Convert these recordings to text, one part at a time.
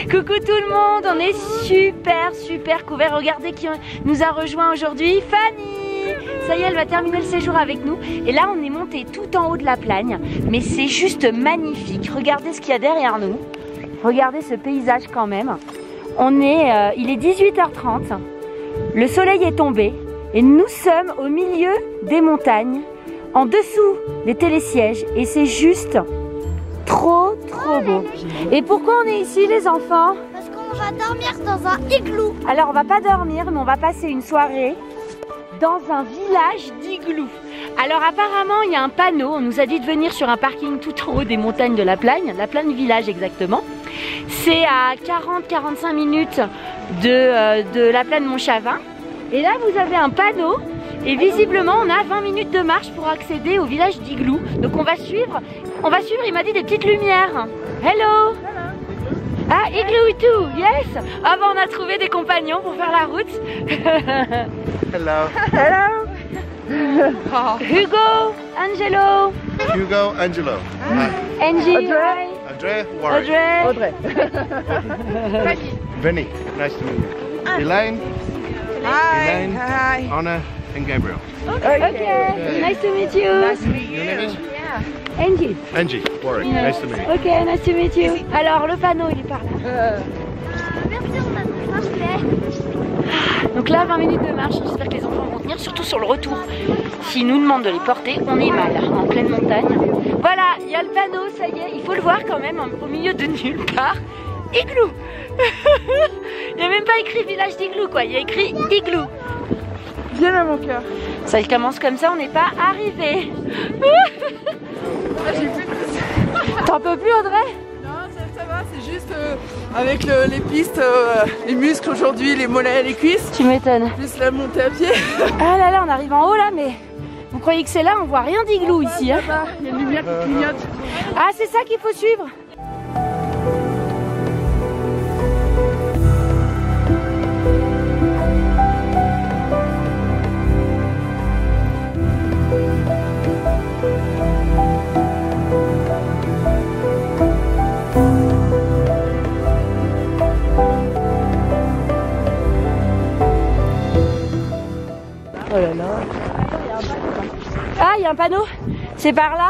Coucou tout le monde, on est super couverts. Regardez qui nous a rejoint aujourd'hui, Fanny. Ça y est, elle va terminer le séjour avec nous. Et là, on est monté tout en haut de la Plagne. Mais c'est juste magnifique. Regardez ce qu'il y a derrière nous. Regardez ce paysage quand même. Il est 18h30. Le soleil est tombé. Et nous sommes au milieu des montagnes, en dessous des télésièges. Et c'est juste trop beau. Et pourquoi on est ici les enfants? Parce qu'on va dormir dans un igloo. Alors on va pas dormir, mais on va passer une soirée dans un village d'igloo. Alors apparemment il y a un panneau, on nous a dit de venir sur un parking tout en haut des montagnes de la Plagne Village exactement. C'est à 40-45 minutes de la Plagne Montchavin. Et là vous avez un panneau. Et visiblement, on a 20 minutes de marche pour accéder au village d'Igloo. Donc on va suivre, il m'a dit des petites lumières. Hello. Ah, Igloo too, yes. Ah bah on a trouvé des compagnons pour faire la route. Hello. Hugo, Angelo. Hugo, Angelo. Angie. Andrea, Warren. Audrey. Vinny, nice to meet you. Elaine. Elaine, Anna and Gabriel. Okay. Nice to meet you. Nice to meet Your name is? Yeah. Angie. Angie, Warren, Yes. nice to meet you. Ok, nice to meet you. Alors le panneau il est par là. Merci, on a marché. Donc là 20 minutes de marche, j'espère que les enfants vont tenir, surtout sur le retour. S'ils nous demandent de les porter, on est mal, en pleine montagne. Voilà, il y a le panneau, ça y est, il faut le voir quand même, au milieu de nulle part. Igloo. Il n'y a même pas écrit village d'igloo quoi, il y a écrit Igloo. Viens à mon cœur. Ça commence comme ça, on n'est pas arrivé. T'en peux plus Audrey? Non, ça va, c'est juste avec les pistes, les muscles aujourd'hui, les mollets, les cuisses, Tu m'étonnes. plus la montée à pied. Ah là là, on arrive en haut là, mais vous croyez que c'est là? On voit rien d'igloo ici. Hein? Il y a une lumière qui clignote. Ah, c'est ça qu'il faut suivre. Oh là là. Ah, il y a un panneau. C'est par là.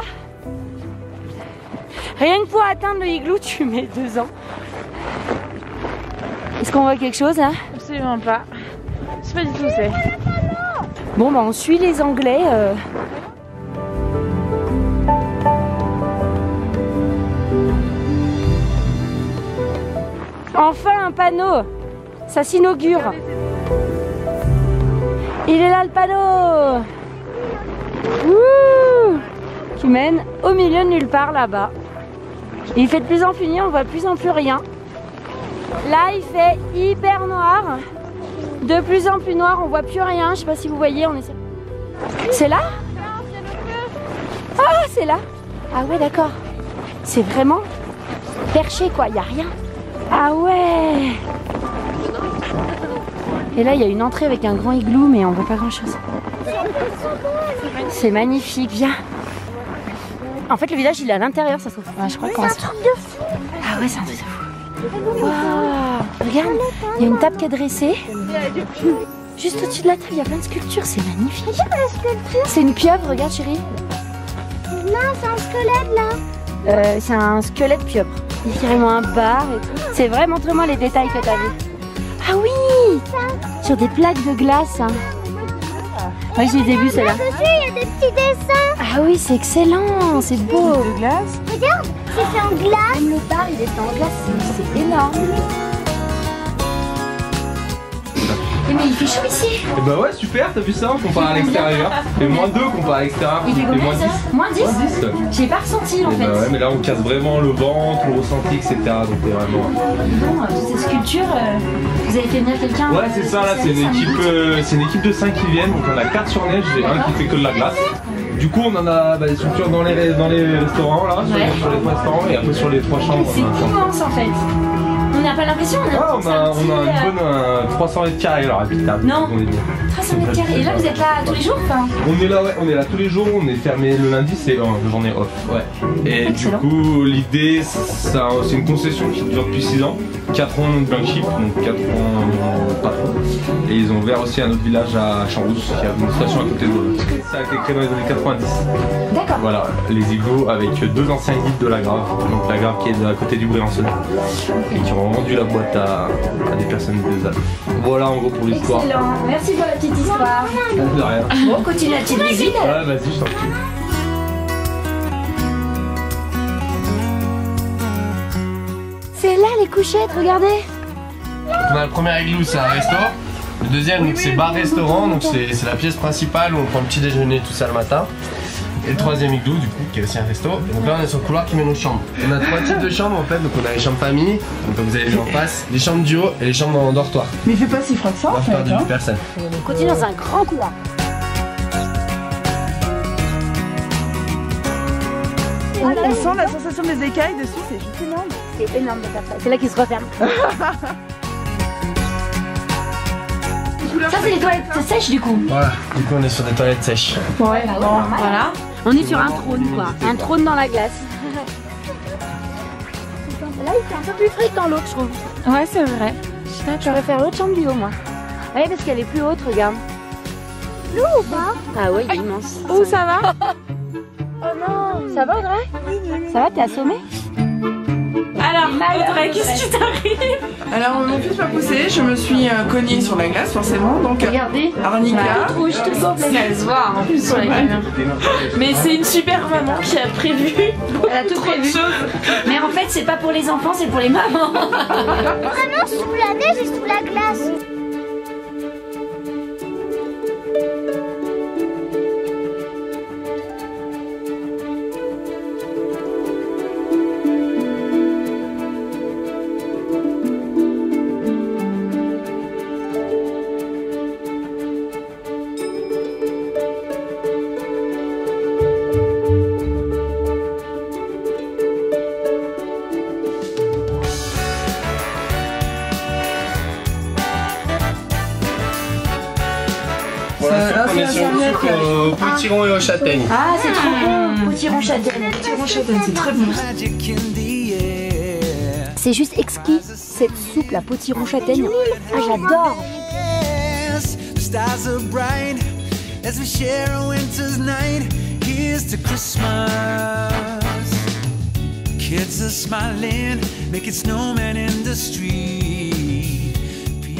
Rien que pour atteindre le igloo, tu mets 2 ans. Est-ce qu'on voit quelque chose là? Absolument pas. Je sais pas du tout où c'est. Bon, bah on suit les Anglais. Enfin un panneau. Ça s'inaugure. Il est là le panneau. Ouh, qui mène au milieu de nulle part là-bas. Il fait de plus en plus nuit, on voit de plus en plus rien. Là il fait hyper noir. De plus en plus noir, on voit plus rien. Je sais pas si vous voyez, on essaie. C'est là? Ah, c'est là. Ah ouais, d'accord. C'est vraiment perché quoi, il n'y a rien. Ah ouais. Et là il y a une entrée avec un grand igloo mais on voit pas grand chose. C'est magnifique, viens. En fait le village il est à l'intérieur, ça se trouve. Ah, je crois qu'on va se... Ah ouais, c'est un truc de fou. Waouh. Regarde, il y a une table qui est dressée. Juste au-dessus de la table il y a plein de sculptures, c'est magnifique. C'est une pieuvre, regarde chérie. Non, c'est un squelette là. C'est un squelette pieuvre. Il y a carrément un bar et tout. C'est vrai, montre-moi les détails que t'as vu. Ah oui, sur des plaques de glace. Hein. Oui, je les ai vus celles-là. Dessus, il y a des petits dessins. Ah oui, c'est excellent, c'est beau. De glace. Regarde, c'est fait en glace. Même le bar, il est fait en glace, c'est énorme. Mais il fait chaud ici. Et bah ouais, super, t'as vu ça, on compare à l'extérieur. Et moins 2 comparé à l'extérieur. Il fait Et combien moins ça? 10. Moins 10. Moins 10. J'ai pas ressenti en Et fait. bah ouais, mais là on casse vraiment le ventre, le ressenti, etc. Donc t'es vraiment. Bon, toutes ces sculptures, vous avez fait venir quelqu'un? Ouais, c'est ça, là c'est une équipe de 5 qui viennent. Donc on a 4 sur neige et un qui fait que de la glace. Du coup, on en a des sculptures dans les restaurants là, Ouais. sur les 3 restaurants et un peu sur les 3 chambres. C'est immense en fait. On n'a pas l'impression. On a une bonne 300 mètres carrés alors habitable. Non. 300 mètres carrés. Et là vous êtes là tous les jours enfin... On est là tous les jours, on est fermé le lundi, c'est une journée off. Ouais. Et excellent. Du coup l'idée c'est une concession qui dure depuis 6 ans. 4 ans de Blankship, donc 4 ans patron. Et ils ont ouvert aussi un autre village à Champs-Rousse, qui a une station à côté de. Ça a été créé dans les années 90. D'accord. Voilà, les igloos avec 2 anciens guides de la Grave, donc la Grave qui est à côté du Briançonnais, et qui ont vendu la boîte à des personnes des Alpes. Voilà en gros pour l'histoire. Excellent, merci pour la petite histoire. De rien. Bon, continue la petite visite. Ouais, vas-y, je t'en prie. C'est là les couchettes, regardez. On a le premier igloo, c'est un resto. Le deuxième, c'est bar-restaurant, donc c'est la pièce principale où on prend le petit déjeuner tout ça le matin. Et le troisième igloo, du coup, qui est aussi un resto. Et donc là, on est sur le couloir qui mène aux chambres. On a 3 types de chambres en fait, donc on a les chambres famille, donc comme vous avez vu en face, les chambres duo et les chambres en dortoir. Mais il fait pas si froid que ça en fait. On va faire de personnes. On continue dans un grand couloir. On sent la sensation des écailles dessus, c'est juste énorme. C'est énorme de faire ça. C'est là qu'il se referme. Ça c'est les toilettes sèches du coup. Voilà, du coup on est sur des toilettes sèches. Ouais, bon, voilà. On est sur un trône quoi. Un trône dans la glace. Là il fait un peu plus frais que dans l'autre je trouve. Ouais c'est vrai. Je préfère l'autre chambre du haut moi. Ouais parce qu'elle est plus haute, regarde. L'eau ou pas? Ah ouais, il est immense. Oh ça va? Oh non. Ça va Audrey? Ça va, t'es assommée? Alors Audrey, qu'est-ce qui t'arrive? Alors mon fils m'a poussé, je me suis cognée sur la glace forcément, donc regardez, arnica. Rouge, tout ça se voit en plus sur la caméra. Mais c'est une super maman qui a prévu. Elle a tout prévu. Mais en fait c'est pas pour les enfants, c'est pour les mamans. Vraiment sous la neige et sous la glace. On est sur au potiron et aux châtaignes. Ah c'est trop bon, potiron châtaigne. Potiron châtaigne, c'est très bon. C'est juste exquis cette soupe, la potiron châtaigne. Ah j'adore.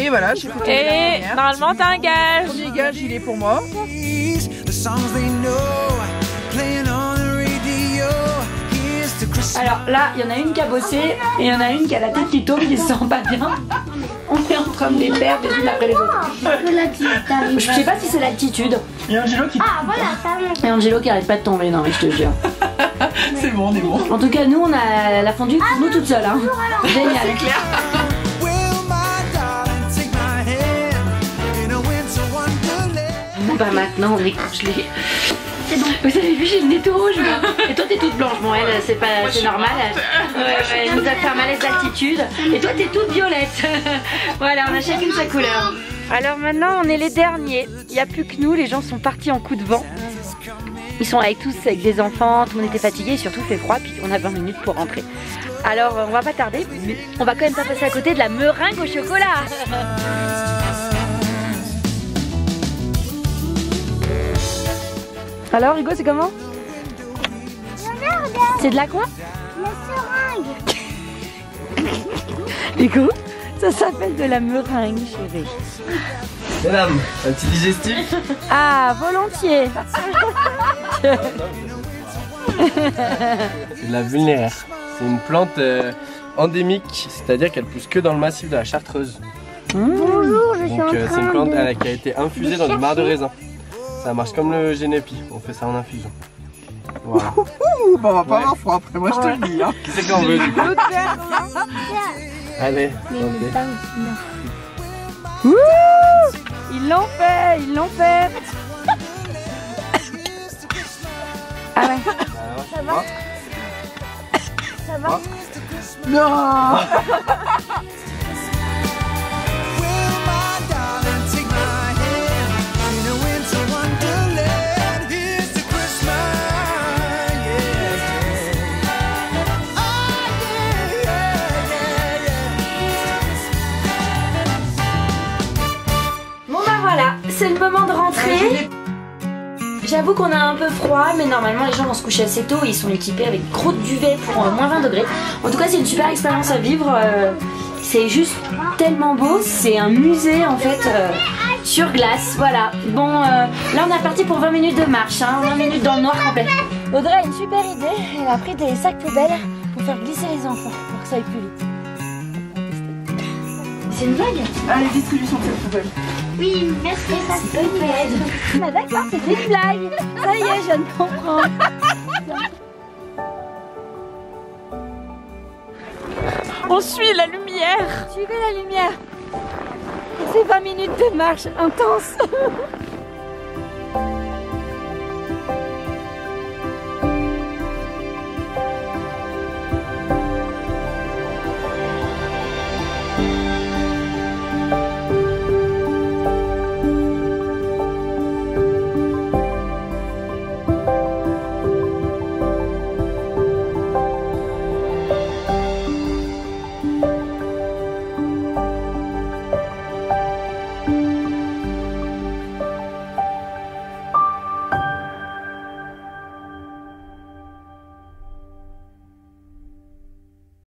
Et voilà, j'ai fait Et normalement t'as un gage. le premier gage, il est pour moi. Alors là, il y en a une qui a bossé et il y en a une qui a la tête qui tombe, qui se sent pas bien. On est en train de les perdre les unes après les autres. Je sais pas si c'est l'altitude. Et Angelo qui... Ah voilà, ça monte. Et Angelo qui arrête pas de tomber, non mais je te jure. C'est bon, on est bon. En tout cas, nous on a la fondue pour nous toutes seules. Hein. Génial. C'est clair. Bah maintenant on est congelés. C'est bon. Vous avez vu, j'ai le nez tout rouge. Et toi t'es toute blanche. Bon elle c'est pas, c'est normal. Elle nous a fait un malaise d'altitude. Et toi t'es toute violette. Voilà, on a chacune sa couleur. Alors maintenant on est les derniers. Il n'y a plus que nous. Les gens sont partis en coup de vent. Ils sont avec des enfants. Tout le monde était fatigué. Et surtout il fait froid. Puis on a 20 minutes pour rentrer. Alors on va pas tarder. Mais on va quand même pas passer à côté de la meringue au chocolat. Alors Hugo, c'est comment? C'est de la quoi? La seringue. Hugo, ça s'appelle de la meringue, chérie. Mesdames, un petit digestif. Ah, volontiers. C'est de la vulnéraire. C'est une plante endémique, c'est-à-dire qu'elle pousse que dans le massif de la Chartreuse. Bonjour, je suis Donc en c'est train une plante de... qui a été infusée dans du marc de raisin. Ça marche comme le génépi, on fait ça en infusion. Voilà. Bon, on va pas avoir froid après, moi je te le dis. Hein. Qui c'est qu'on veut du coup? Allez, Ouh, ils l'ont fait, ils l'ont fait. Ah ouais. Ça va? Ça va? Non. Bon bah voilà, c'est le moment de rentrer. J'avoue qu'on a un peu froid, mais normalement les gens vont se coucher assez tôt. Ils sont équipés avec gros duvet pour moins 20 degrés. En tout cas, c'est une super expérience à vivre. C'est juste tellement beau. C'est un musée en fait sur glace. Voilà. Bon, là on est parti pour 20 minutes de marche, hein, 20 minutes dans le noir complet. Audrey a une super idée. Elle a pris des sacs poubelles pour faire glisser les enfants pour que ça aille plus vite. C'est une blague? Ah, les distributions de cette poubelle. Oui, merci, ça C'est pas une blague. Ah d'accord, c'était une blague. Ça y est, je viens de comprendre. On suit la lumière. Suivez la lumière. C'est 20 minutes de marche intense.